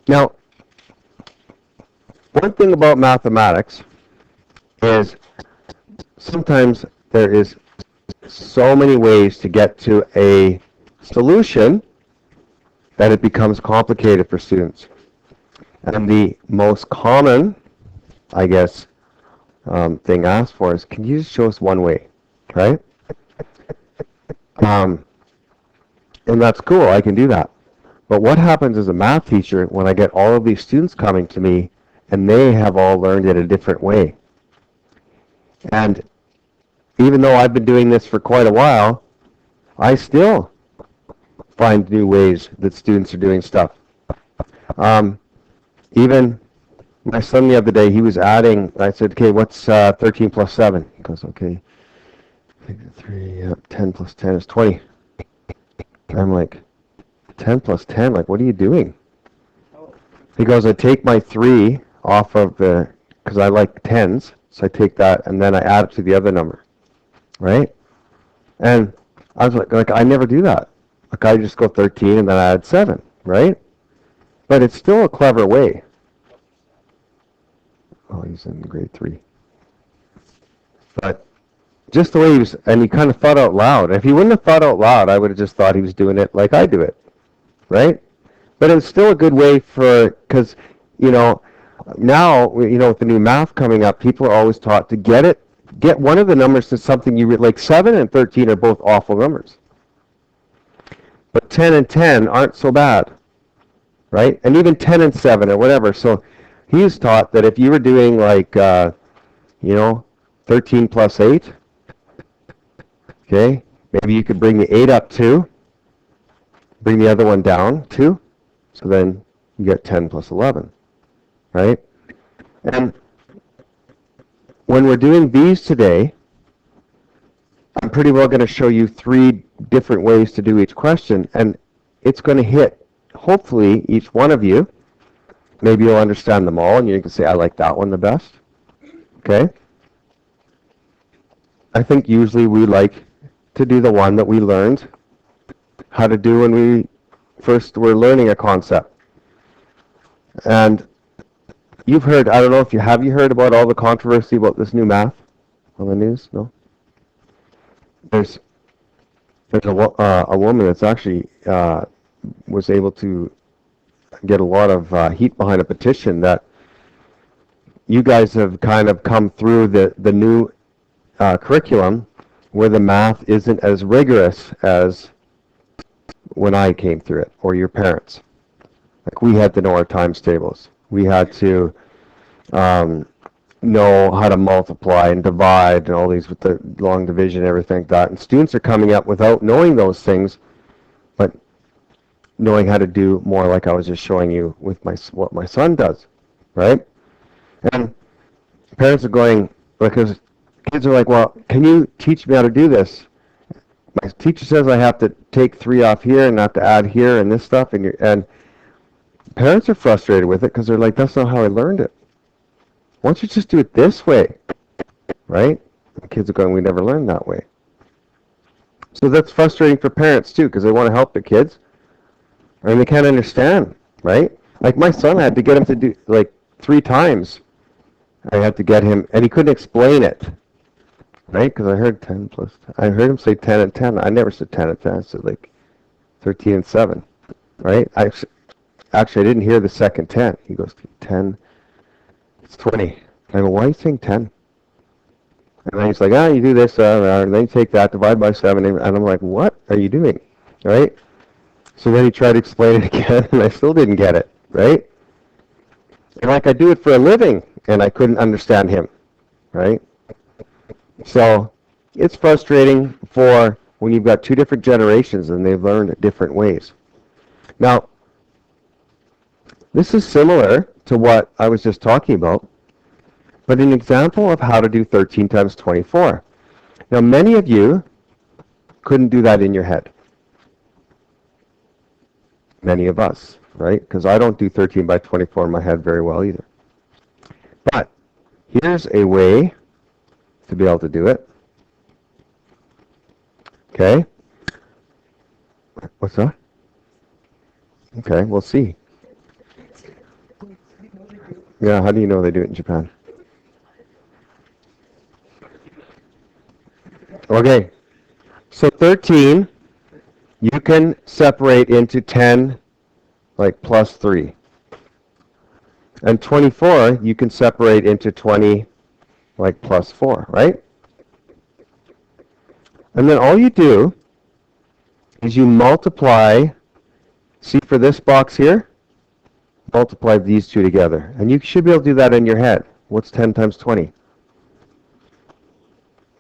Now, one thing about mathematics is sometimes there is so many ways to get to a solution that it becomes complicated for students. And the most common, I guess, thing asked for is, can you just show us one way, right? And that's cool, I can do that. But what happens as a math teacher when I get all of these students coming to me and they have all learned it a different way? And even though I've been doing this for quite a while, I still find new ways that students are doing stuff. Even my son the other day, he was adding, I said, okay, what's 13 plus 7? He goes, okay, 10 plus 10 is 20. I'm like, 10 plus 10, like, what are you doing? He goes, I take my 3 off of the, because I like 10s, so I take that, and then I add it to the other number, right? And I was like, I never do that. Like, I just go 13 and then I add 7, right? But it's still a clever way. Oh, he's in grade 3. But just the way he was, and he kind of thought out loud. If he wouldn't have thought out loud, I would have just thought he was doing it like I do it, right? But it's still a good way for, because, you know, now, you know, with the new math coming up, people are always taught to get one of the numbers to something you like 7 and 13 are both awful numbers. But 10 and 10 aren't so bad, right? And even 10 and 7 or whatever. So he's taught that if you were doing like, you know, 13 plus 8, okay, maybe you could bring the 8 up 2, bring the other one down 2, so then you get 10 plus 11, right? And when we're doing these today, I'm pretty well going to show you 3 different ways to do each question, and it's going to hit, hopefully, each one of you. Maybe you'll understand them all, and you can say, I like that one the best. Okay? I think usually we like to do the one that we learned how to do when we first were learning a concept. And you've heard, I don't know if you heard about all the controversy about this new math on the news? No? There's a woman that's actually was able to get a lot of heat behind a petition that you guys have kind of come through the new curriculum where the math isn't as rigorous as when I came through it, or your parents. Like, we had to know our times tables. We had to know how to multiply and divide and all these with the long division and everything like that. And students are coming up without knowing those things, but knowing how to do more like I was just showing you with what my son does, right? And parents are going, because kids are like, well, can you teach me how to do this? My teacher says I have to take 3 off here and have to add here and this stuff, and parents are frustrated with it because they're like, that's not how I learned it. Why don't you just do it this way, right? The kids are going, we never learned that way. So that's frustrating for parents too, because they want to help their kids, and they can't understand, right? Like, my son, I had to get him to do like 3 times. I had to get him, and he couldn't explain it, right? Because I heard 10 plus 10. I heard him say 10 and 10. I never said 10 and 10. I said like 13 and 7, right? Actually, I didn't hear the second 10. He goes, 10, it's 20. I go, why are you saying 10? And then he's like, you do this, and then you take that, divide by 7, and I'm like, what are you doing, right? So then he tried to explain it again, and I still didn't get it, right? And like, I do it for a living, and I couldn't understand him, right? So it's frustrating for when you've got 2 different generations and they've learned different ways. Now, this is similar to what I was just talking about, but an example of how to do 13 times 24. Now, many of you couldn't do that in your head. Many of us, right? Because I don't do 13 by 24 in my head very well either. But here's a way to be able to do it. Okay? What's that? Okay, we'll see. Yeah, how do you know they do it in Japan? Okay, so 13, you can separate into 10, like plus 3. And 24, you can separate into 20, like plus 4, right? And then all you do is you multiply, see for this box here, multiply these two together. And you should be able to do that in your head. What's 10 times 20?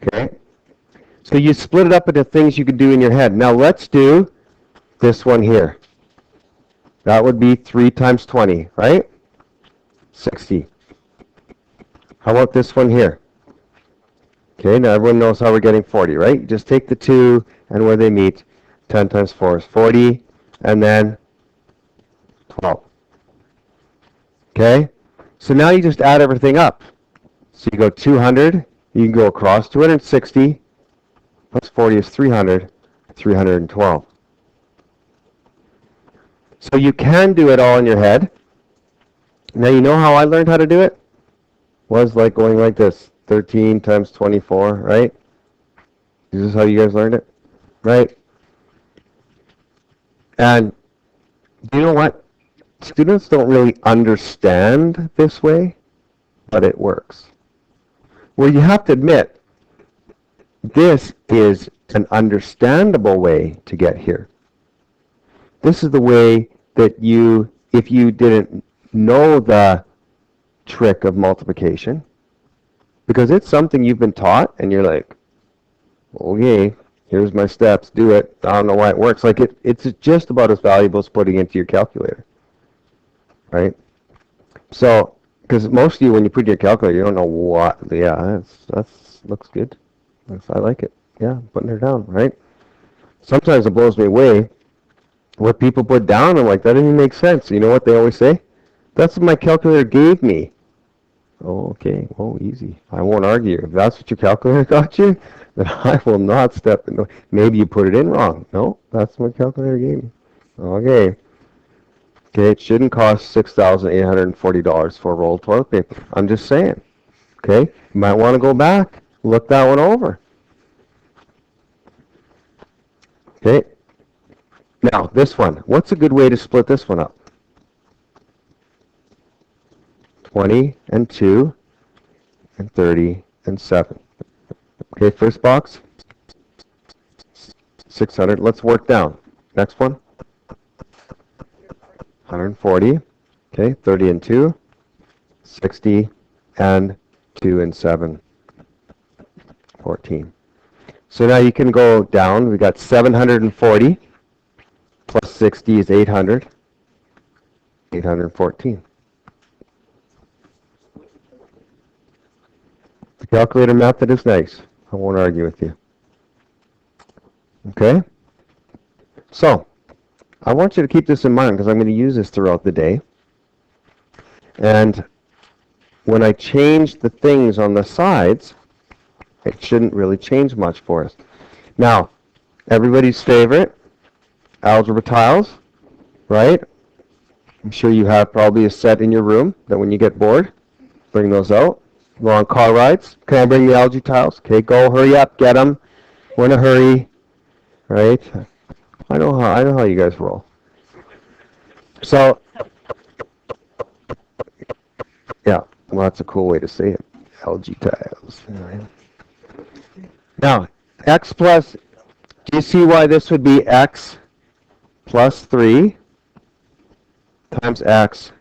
Okay? So you split it up into things you can do in your head. Now let's do this one here. That would be 3 times 20, right? 60. How about this one here? Okay, now everyone knows how we're getting 40, right? You just take the 2 and where they meet, 10 times 4 is 40, and then 12. Okay? So now you just add everything up. So you go 200, you can go across 260, plus 40 is 300, 312. So you can do it all in your head. Now you know how I learned how to do it? Was like going like this, 13 times 24, right? Is this how you guys learned it? Right? And you know what? Students don't really understand this way, but it works. Well, you have to admit, this is an understandable way to get here. This is the way that you, if you didn't know the trick of multiplication, because it's something you've been taught and you're like, okay, here's my steps, do it. I don't know why it works. Like it's just about as valuable as putting it into your calculator, right? So, because most of you, when you put in your calculator, you don't know what. Yeah, that's looks good. I like it. Yeah, putting her down, right? Sometimes it blows me away what people put down. I'm like, that doesn't even make sense. You know what they always say? That's what my calculator gave me. Oh, okay. Oh, easy. I won't argue. If that's what your calculator got you, then I will not step in. Maybe you put it in wrong. No, that's what my calculator gave me. Okay. Okay, it shouldn't cost $6,840 for a roll of toilet paper. I'm just saying. Okay? You might want to go back, look that one over. Okay? Now, this one. What's a good way to split this one up? 20 and 2 and 30 and 7. Okay, first box, 600. Let's work down. Next one, 140. Okay, 30 and 2, 60, and 2 and 7, 14. So now you can go down. We got 740 plus 60 is 800, 814. The calculator method is nice. I won't argue with you. Okay? So, I want you to keep this in mind because I'm going to use this throughout the day. And when I change the things on the sides, it shouldn't really change much for us. Now, everybody's favorite, algebra tiles, right? I'm sure you have probably a set in your room that when you get bored, bring those out. Go on car rides. Can I bring the algae tiles? Okay, go, hurry up, get them. We're in a hurry, right? I know how you guys roll. So, yeah, well, that's a cool way to say it. Algae tiles. Right. Now, x plus, do you see why this would be x plus 3 times x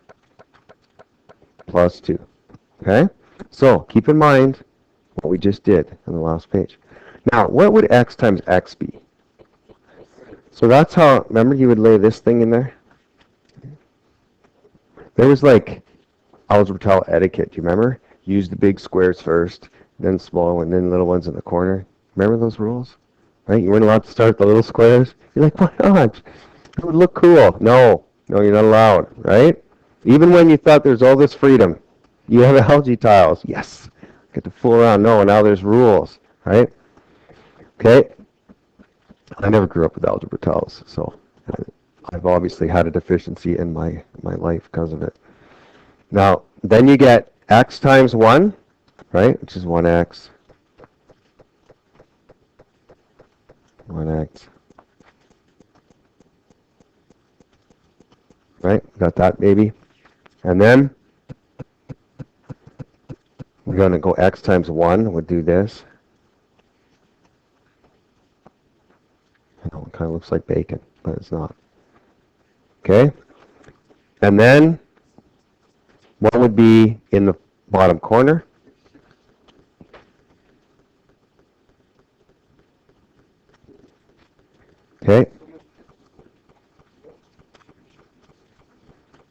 plus 2? Okay? So, keep in mind what we just did on the last page. Now, what would x times x be? So that's how, remember you would lay this thing in there? There was like algebra tile etiquette, do you remember? Use the big squares first, then small, and then little ones in the corner. Remember those rules? Right? You weren't allowed to start the little squares. You're like, why not? It would look cool. No, you're not allowed, right? Even when you thought there's all this freedom, you have algae tiles. Yes, get to fool around. No, now there's rules, right? Okay. I never grew up with algebra tiles, so I've obviously had a deficiency in my life because of it. Now, Then you get x times 1, right, which is 1x. 1x. Right, got that, baby? And then we're going to go x times 1. We'll do this. I know, it kind of looks like bacon, but it's not. Okay? And then what would be in the bottom corner? Okay.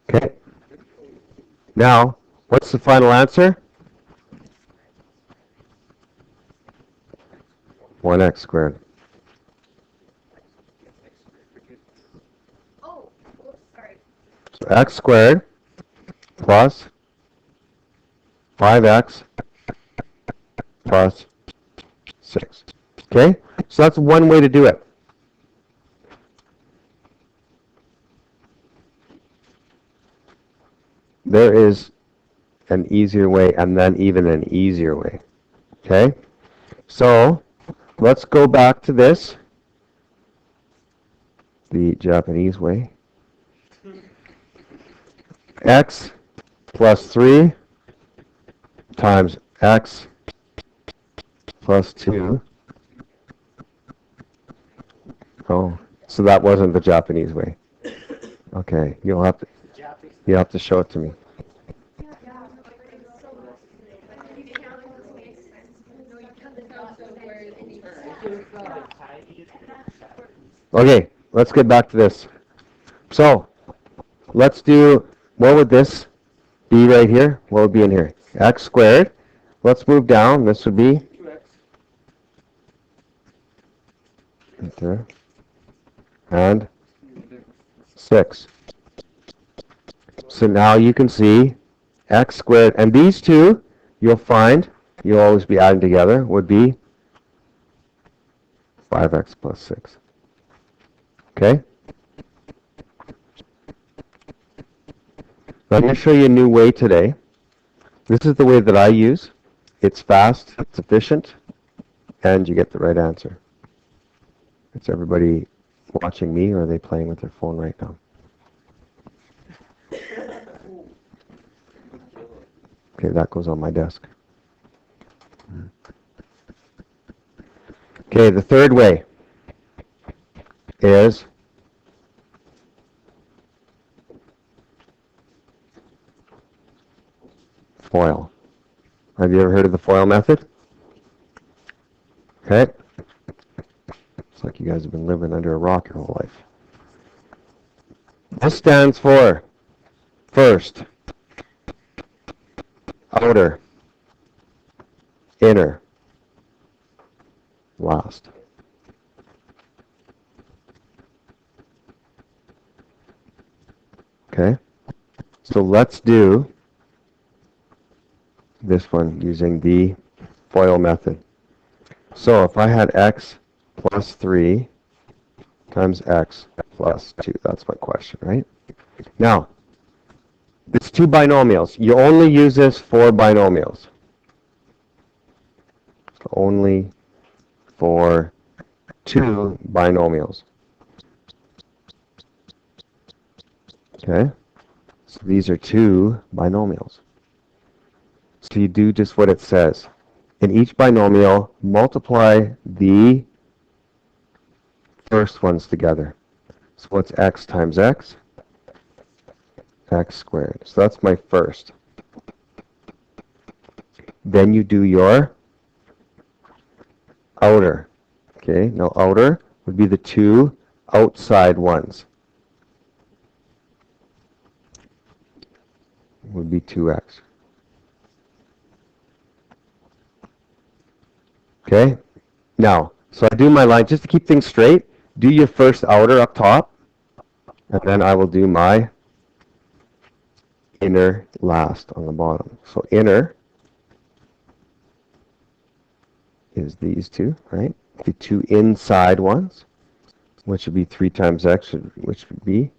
Okay. Now, what's the final answer? 1x squared. Oh, sorry. So x squared plus 5x plus 6. Okay? So that's one way to do it. There is an easier way and then even an easier way. Okay? So let's go back to this, the Japanese way. X plus 3 times x plus 2. Oh, so that wasn't the Japanese way. Okay, you'll have to show it to me. Okay, let's get back to this. So, let's do, what would this be right here? What would be in here? X squared. Let's move down. This would be 2x. right there. And 6. So now you can see x squared, and these two, you'll find, you'll always be adding together, would be 5x plus 6. Okay? Now I'm going to show you a new way today. This is the way that I use. It's fast, it's efficient, and you get the right answer. Is everybody watching me, or are they playing with their phone right now? Okay, that goes on my desk. Okay, the third way is FOIL. Have you ever heard of the FOIL method? Okay. It's like you guys have been living under a rock your whole life. This stands for first, outer, inner, last. Okay? So let's do this one using the FOIL method. So if I had x plus 3 times x plus 2, that's my question, right? Now, it's two binomials. You only use this for binomials. So only for two binomials. Okay? So these are two binomials. So you do just what it says. In each binomial, multiply the first ones together. So what's x times x? X squared. So that's my first. Then you do your outer. Okay, now outer would be the two outside ones. Would be 2x. Okay, now, so I do my line, just to keep things straight, do your first outer up top, and then I will do my inner last on the bottom. So inner is these two, right? The two inside ones, which would be 3 times x, which would be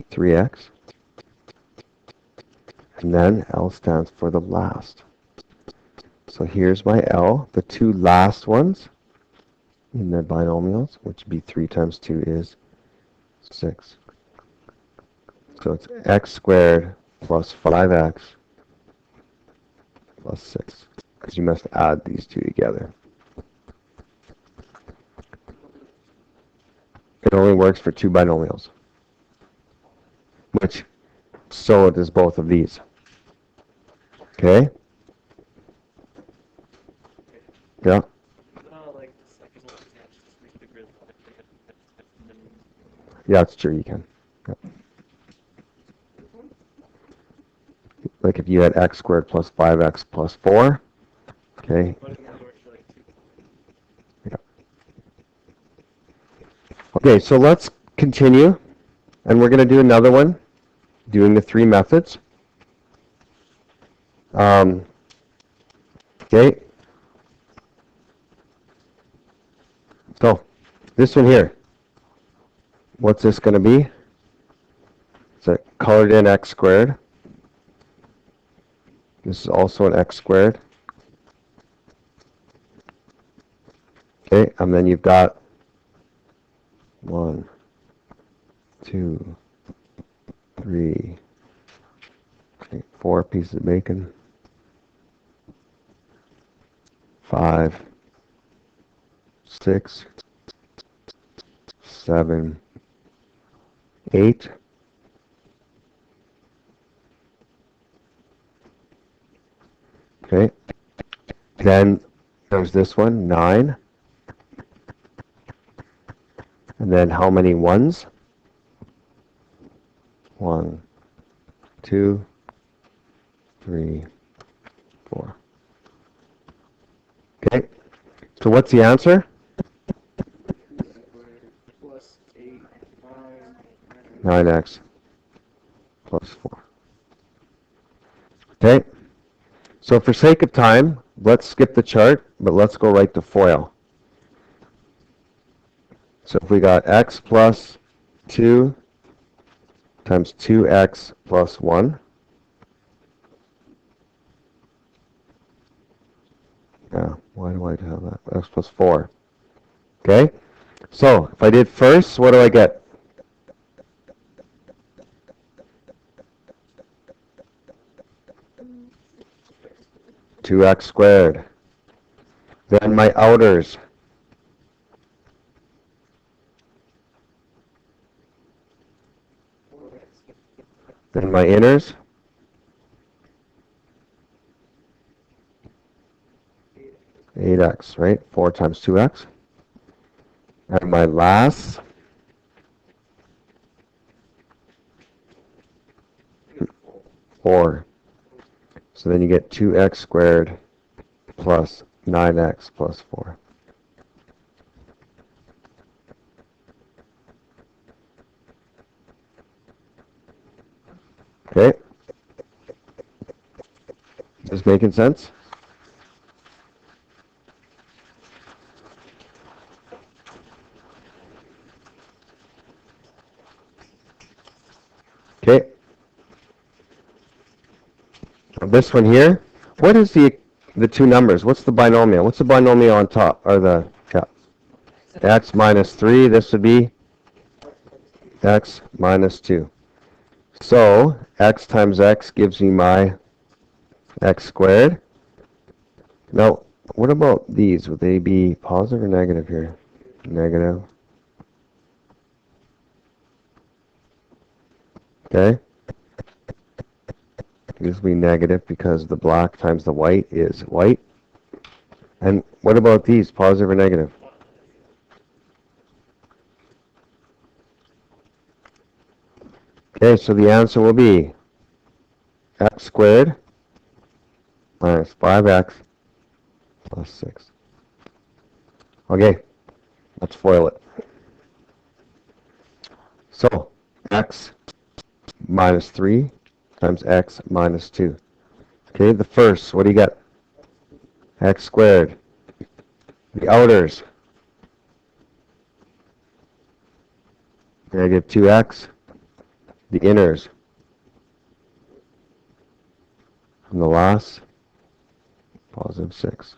3x. And then L stands for the last. So here's my L, the two last ones in the binomials, which would be 3 times 2 is 6. So it's x squared plus 5x plus 6, because you must add these two together. It only works for two binomials, which so does both of these. Okay? Yeah? Yeah, it's true, you can. Yeah. Like if you had x squared plus 5x plus 4, okay? Yeah. Okay, so let's continue, and we're going to do another one, doing the three methods. Okay. So, this one here, what's this going to be? It's a colored in x squared. This is also an x squared. Okay, and then you've got 1, 2, 3, okay, 4 pieces of bacon. 5, 6, 7, 8. Okay. Then there's this one, 9. And then how many ones? 1, 2, 3, 4. Okay. So what's the answer? 9x plus 4. Okay. So for sake of time, let's skip the chart, but let's go right to FOIL. So if we got x plus 2 times 2x plus 1. Yeah, why do I have that? X plus 4. Okay? So if I did first, what do I get? Two x squared. Then my outers. Then my inners. 8x, right? 4 times 2x. And my last. 4. So then you get 2x squared plus 9x plus 4. Okay? This making sense? Okay. This one here, what is the two numbers? What's the binomial? What's the binomial on top? Or the, yeah, x minus 3, this would be x minus 2. So, x times x gives me my x squared. Now, what about these? Would they be positive or negative here? Negative. Okay. Gives me negative because the black times the white is white. And what about these? Positive or negative? Okay, so the answer will be x squared minus 5x plus 6. Okay, let's FOIL it. So, x minus 3 times x minus 2. Okay, the first, what do you get? X squared. The outers, negative 2x. The inners, And the last, positive 6.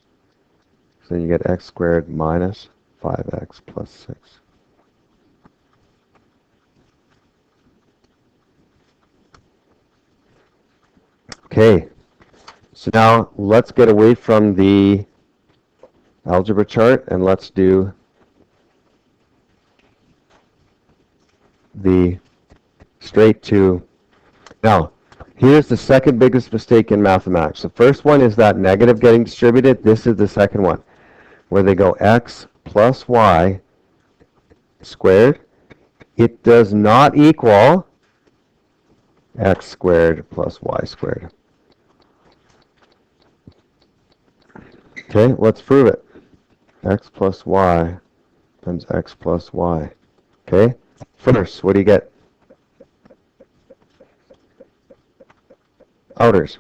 So then you get x squared minus 5x plus 6. Okay, so now let's get away from the algebra chart and let's do the straight to. Now, here's the second biggest mistake in mathematics. The first one is that negative getting distributed. This is the second one, where they go x plus y squared. It does not equal x squared plus y squared. Okay, let's prove it. X plus y times x plus y. Okay, first, what do you get? Outers.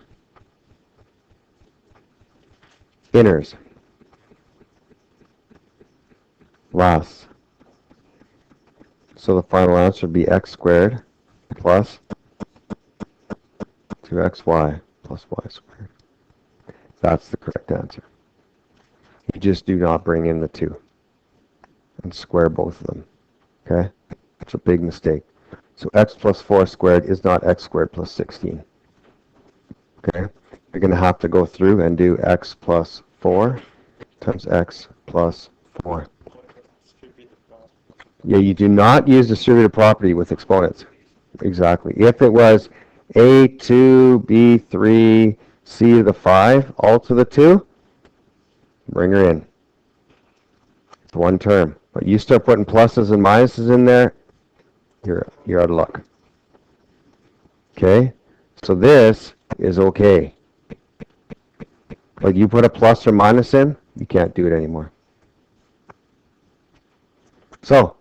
Inners. Last. So the final answer would be x squared plus 2xy plus y squared. That's the correct answer. You just do not bring in the 2 and square both of them. Okay? It's a big mistake. So x plus 4 squared is not x squared plus 16. Okay? You're going to have to go through and do x plus 4 times x plus 4. Yeah, you do not use distributive property with exponents. Exactly. If it was a2, b3, c to the 5, all to the 2, bring her in. It's one term. But you start putting pluses and minuses in there, you're out of luck. Okay? So this is okay. But you put a plus or minus in, you can't do it anymore. So,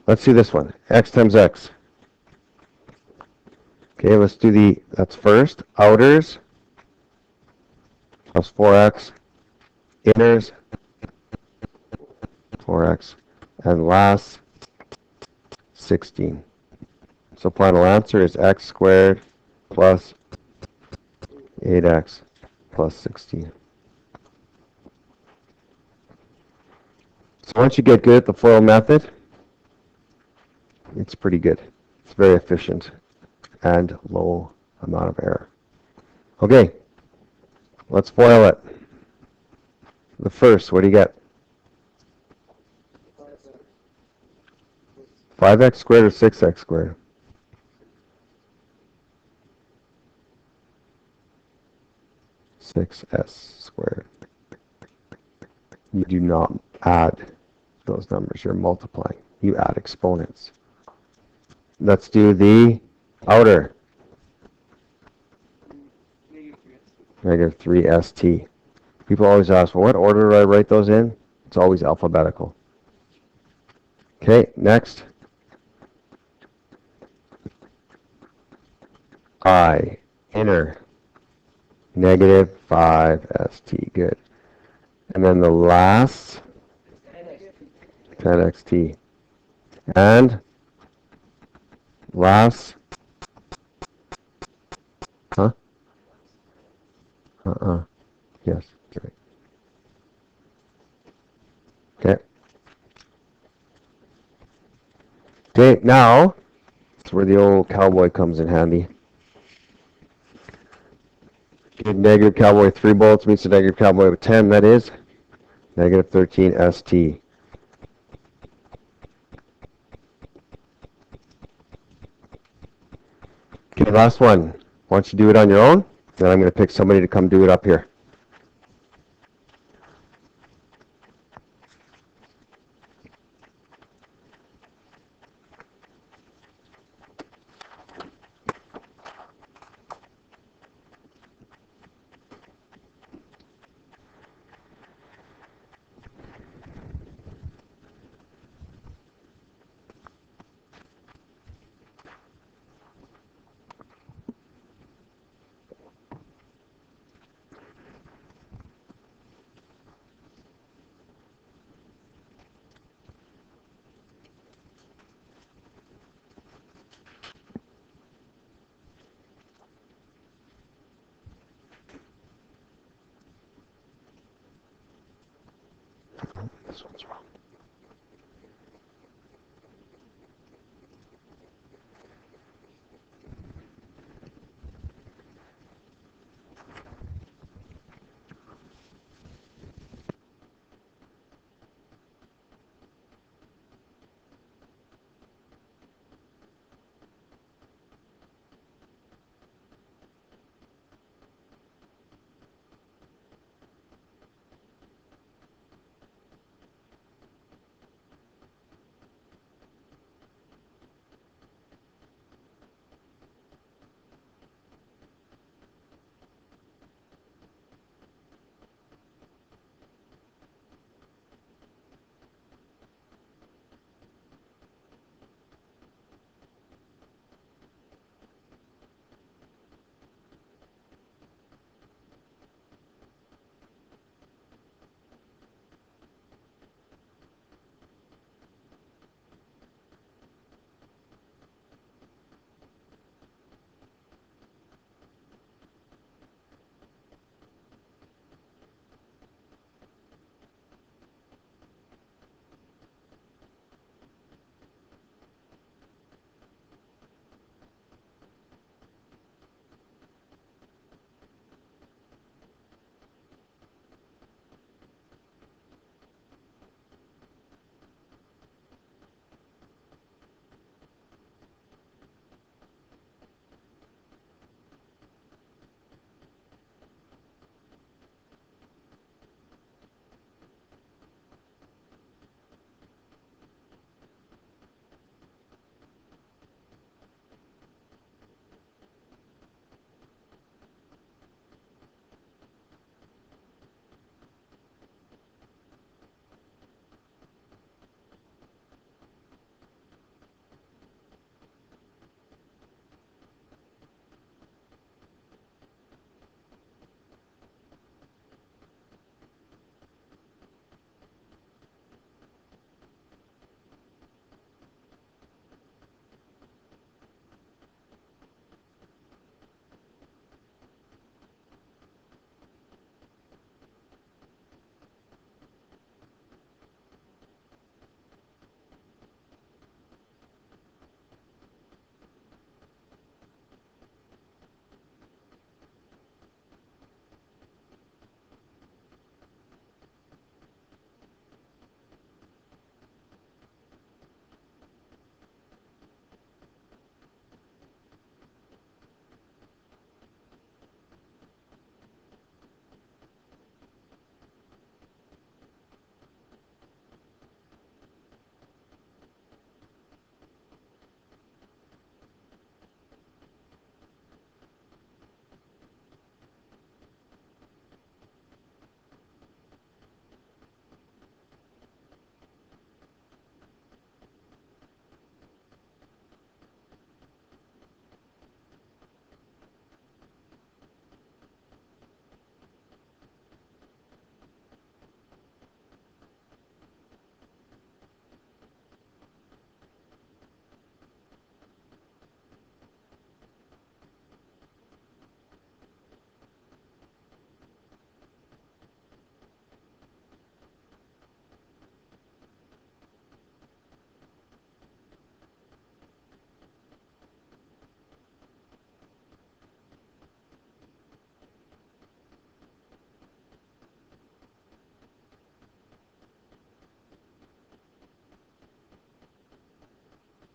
let's do this one. X times x. Okay, let's do that's first. Outers plus 4x. Inners 4x. And last 16. So final answer is x squared plus 8x plus 16. So once you get good at the FOIL method, it's pretty good. It's very efficient and low amount of error. Okay, let's FOIL it. The first, what do you get? 5x squared or 6x squared? 6s squared. You do not add those numbers. You're multiplying. You add exponents. Let's do the outer. Negative 3st. People always ask, well, what order do I write those in? It's always alphabetical. Okay, next. I, inner, negative 5st. Good. And then the last, 10xt. And last, yes, great. Okay. Okay, now, that's where the old cowboy comes in handy. Negative cowboy 3 bullets meets the negative cowboy with 10. That is negative 13st. Okay, last one. Why don't you do it on your own? Then I'm going to pick somebody to come do it up here. This one's wrong.